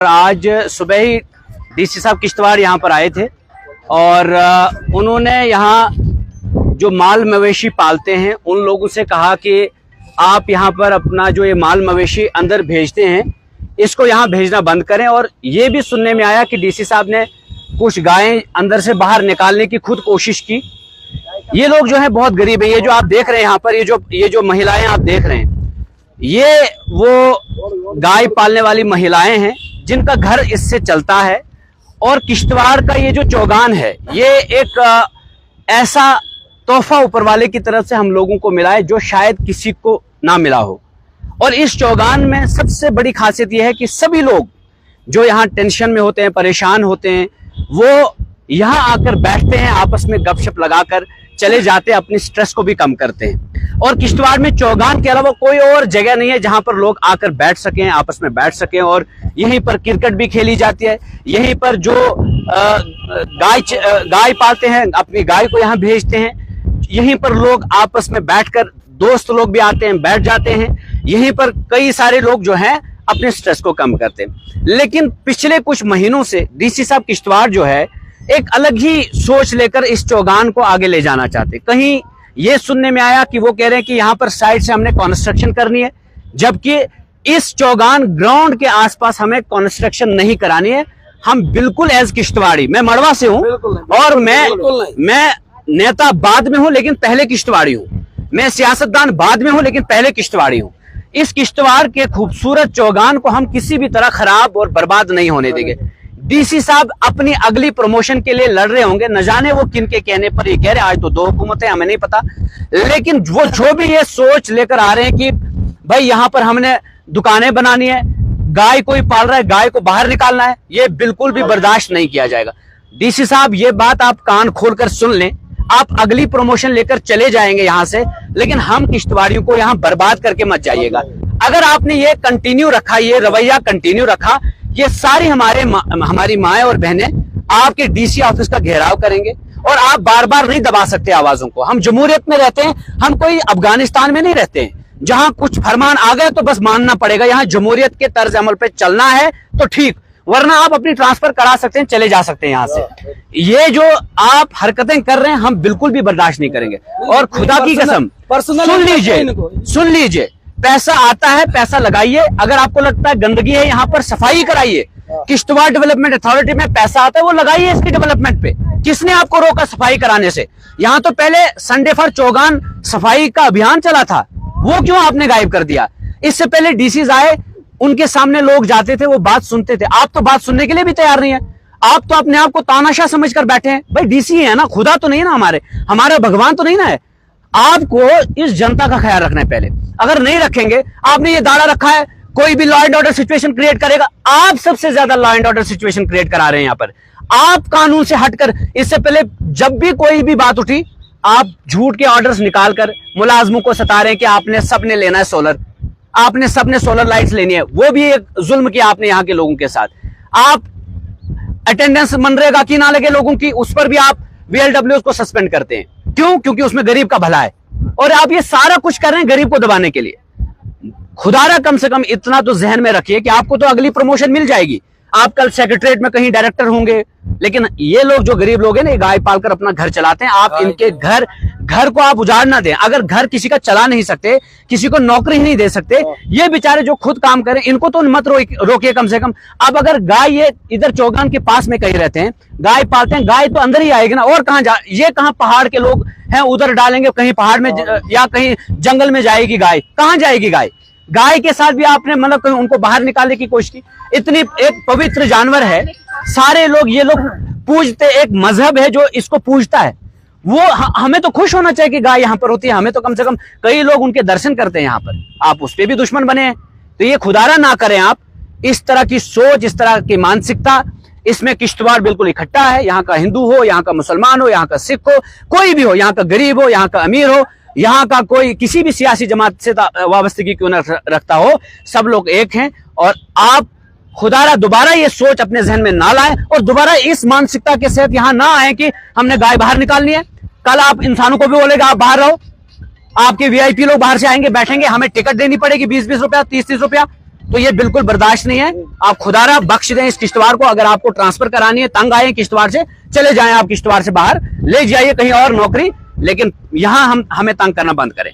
आज सुबह ही डीसी साहब किश्तवाड़ यहाँ पर आए थे और उन्होंने यहाँ जो माल मवेशी पालते हैं उन लोगों से कहा कि आप यहाँ पर अपना जो ये माल मवेशी अंदर भेजते हैं इसको यहाँ भेजना बंद करें। और ये भी सुनने में आया कि डीसी साहब ने कुछ गायें अंदर से बाहर निकालने की खुद कोशिश की। ये लोग जो है बहुत गरीब है। ये जो आप देख रहे हैं यहाँ पर ये जो महिलाएं आप देख रहे हैं ये वो गाय पालने वाली महिलाएं हैं जिनका घर इससे चलता है। और किश्तवाड़ का ये जो चौगान है ये एक ऐसा तोहफा ऊपर वाले की तरफ से हम लोगों को मिला है जो शायद किसी को ना मिला हो। और इस चौगान में सबसे बड़ी खासियत यह है कि सभी लोग जो यहाँ टेंशन में होते हैं, परेशान होते हैं, वो यहाँ आकर बैठते हैं, आपस में गपशप लगाकर चले जाते हैं, अपनी स्ट्रेस को भी कम करते हैं। और किश्तवाड़ में चौगान के अलावा कोई और जगह नहीं है जहां पर लोग आकर बैठ सकें, आपस में बैठ सकें। और यहीं पर क्रिकेट भी खेली जाती है। यहीं पर जो गाय पालते हैं अपनी गाय को यहाँ भेजते हैं। यहीं पर लोग आपस में बैठकर दोस्त लोग भी आते हैं, बैठ जाते हैं। यहीं पर कई सारे लोग जो हैं अपने स्ट्रेस को कम करते हैं। लेकिन पिछले कुछ महीनों से डीसी साहब किश्तवाड़ जो है एक अलग ही सोच लेकर इस चौगान को आगे ले जाना चाहते। कहीं ये सुनने में आया कि वो कह रहे हैं कि यहाँ पर साइड से हमने कंस्ट्रक्शन करनी है, जबकि इस चौगान ग्राउंड के आसपास हमें कंस्ट्रक्शन नहीं करानी है। हम बिल्कुल एज किश्तवाड़ी, मैं मड़वा से हूँ और मैं नेता बाद में हूँ लेकिन पहले किश्तवाड़ी हूँ। मैं सियासतदान बाद में हूँ लेकिन पहले किश्तवाड़ी हूँ। इस किश्तवाड़ के खूबसूरत चौगान को हम किसी भी तरह खराब और बर्बाद नहीं होने देंगे। डीसी साहब अपनी अगली प्रमोशन के लिए लड़ रहे होंगे, न जाने वो किन के कहने पर ये कह रहे हैं। आज तो दो हुकूमतें, हमें नहीं पता। लेकिन वो जो भी ये सोच लेकर आ रहे हैं कि भाई यहाँ पर हमने दुकानें बनानी है, गाय कोई पाल रहा है, गाय को बाहर निकालना है, ये बिल्कुल भी बर्दाश्त नहीं किया जाएगा। डीसी साहब ये बात आप कान खोलकर सुन लें। आप अगली प्रमोशन लेकर चले जाएंगे यहाँ से, लेकिन हम किश्तवाड़ियों को यहाँ बर्बाद करके मत जाइएगा। अगर आपने ये कंटिन्यू रखा, ये रवैया कंटिन्यू रखा, ये सारी हमारी माएं और बहनें आपके डीसी ऑफिस का घेराव करेंगे और आप बार बार नहीं दबा सकते आवाजों को। हम जमहूरियत में रहते हैं, हम कोई अफगानिस्तान में नहीं रहते हैं जहां कुछ फरमान आ गए तो बस मानना पड़ेगा। यहाँ जमहूरियत के तर्ज अमल पे चलना है तो ठीक, वरना आप अपनी ट्रांसफर करा सकते हैं, चले जा सकते हैं यहाँ से। ये जो आप हरकतें कर रहे हैं हम बिल्कुल भी बर्दाश्त नहीं करेंगे। और खुदा की कसम सुन लीजिए, पैसा आता है, पैसा लगाइए। अगर आपको लगता है गंदगी है यहाँ पर, सफाई कराइए। किश्तवाड़ डेवलपमेंट अथॉरिटी में पैसा आता है, वो लगाइए इसकी डेवलपमेंट पे। किसने आपको रोका सफाई कराने से? यहाँ तो पहले संडे फॉर चौगान सफाई का अभियान चला था, वो क्यों आपने गायब कर दिया? इससे पहले डीसीज आए, उनके सामने लोग जाते थे, वो बात सुनते थे। आप तो बात सुनने के लिए भी तैयार नहीं है। आप तो अपने आप को तानाशाह समझकर बैठे हैं। भाई डीसी है ना, खुदा तो नहीं ना, हमारा भगवान तो नहीं ना है। आपको इस जनता का ख्याल रखना है पहले। अगर नहीं रखेंगे, आपने ये दाड़ा रखा है कोई भी law and order situation create करेगा। आप सबसे ज्यादा law and order situation create करा रहे हैं यहाँ पर। आप कानून से हटकर, इससे पहले जब भी कोई भी बात उठी आप झूठ के ऑर्डर्स निकालकर मुलाजमों को सता रहे हैं कि आपने सबने लेना है सोलर, आपने सबने सोलर लाइट्स लेनी है। वो भी एक जुल्म किया आपने यहाँ के लोगों के साथ। आप अटेंडेंस मनरेगा की ना लगे लोगों की, उस पर भी आप VLWs को सस्पेंड करते हैं। क्यों? क्योंकि उसमें गरीब का भला है। और आप ये सारा कुछ कर रहे हैं गरीब को दबाने के लिए। खुदारा कम से कम इतना तो जहन में रखिए कि आपको तो अगली प्रमोशन मिल जाएगी, आप कल सेक्रेटरीट में कहीं डायरेक्टर होंगे। लेकिन ये लोग जो गरीब लोग हैं ना, गाय पालकर अपना घर चलाते हैं, आप इनके घर को आप उजाड़ ना दें। अगर घर किसी का चला नहीं सकते, किसी को नौकरी नहीं दे सकते, ये बेचारे जो खुद काम करें इनको तो मत रोकिए कम से कम। अब अगर गाय ये इधर चौगान के पास में कहीं रहते हैं, गाय पालते हैं, गाय तो अंदर ही आएगी ना। और कहां ये कहां पहाड़ के लोग हैं उधर डालेंगे, कहीं पहाड़ में या कहीं जंगल में जाएगी गाय? कहां जाएगी गाय? गाय के साथ भी आपने मतलब कहीं उनको बाहर निकालने की कोशिश की। इतनी एक पवित्र जानवर है, सारे लोग ये लोग पूजते, एक मजहब है जो इसको पूजता है। वो हमें तो खुश होना चाहिए कि गाय यहाँ पर होती है। हमें तो कम से कम कई लोग उनके दर्शन करते हैं यहाँ पर। आप उस पर भी दुश्मन बने हैं, तो ये खुदारा ना करें आप। इस तरह की सोच, इस तरह की मानसिकता, इसमें किश्तवाड़ बिल्कुल इकट्ठा है। यहाँ का हिंदू हो, यहाँ का मुसलमान हो, यहाँ का सिख हो, कोई भी हो, यहाँ का गरीब हो, यहाँ का अमीर हो, यहाँ का कोई किसी भी सियासी जमात से वाबस्तगी क्यों न रखता हो, सब लोग एक हैं। और आप खुदारा दोबारा ये सोच अपने जहन में ना लाएं और दोबारा इस मानसिकता के साथ यहाँ ना आए कि हमने गाय बाहर निकालनी है। कल आप इंसानों को भी बोलेगा आप बाहर रहो, आपके VIP लोग बाहर से आएंगे, बैठेंगे, हमें टिकट देनी पड़ेगी 20-20 रुपया, 30-30 रुपया। तो ये बिल्कुल बर्दाश्त नहीं है। आप खुदारा बख्श दें इस किश्तवाड़ को। अगर आपको ट्रांसफर करानी है, तंग आए किश्तवाड़ से, चले जाएं आप किश्तवाड़ से बाहर, ले जाइए कहीं और नौकरी, लेकिन यहां हमें तंग करना बंद करें।